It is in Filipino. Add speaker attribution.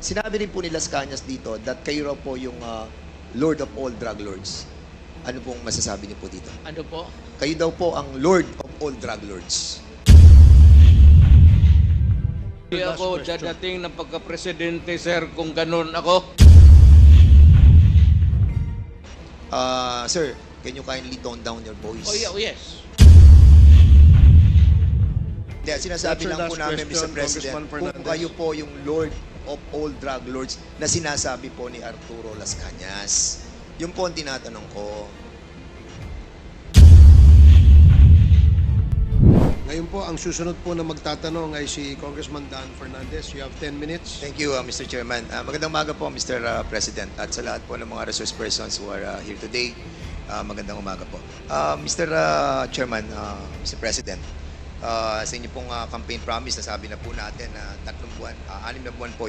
Speaker 1: Sinabi rin po ni Las Cañas dito that kayo raw po yung Lord of all drug lords. Ano pong masasabi niyo po dito?
Speaker 2: Ano po?
Speaker 1: Kayo daw po ang Lord of all drug lords.
Speaker 2: Hindi ako dadating ng pagka-presidente, sir, kung ganun ako.
Speaker 1: Sir, can you kindly tone down your voice?
Speaker 2: Oh, yeah, oh yes.
Speaker 1: Hindi, sinasabi
Speaker 3: That's your
Speaker 1: lang po
Speaker 3: last
Speaker 1: namin, Mr.
Speaker 3: question,
Speaker 1: President,
Speaker 3: Congressman
Speaker 1: kung
Speaker 3: Fernandez.
Speaker 1: kayo po yung Lord of all drug lords na sinasabi po ni Arturo Las Cañas. Yung po ang tinatanong ko.
Speaker 3: Ngayon po, ang susunod po na magtatanong ay si Congressman Dan Fernandez. You have 10 minutes.
Speaker 1: Thank you, Mr. Chairman. Magandang umaga po, Mr. President. At sa lahat po ng mga resource persons who are here today, magandang umaga po. Mr. Chairman, Mr. President, sa inyo pong campaign promise, nasabi na po natin na 3 buwan, 6 na buwan po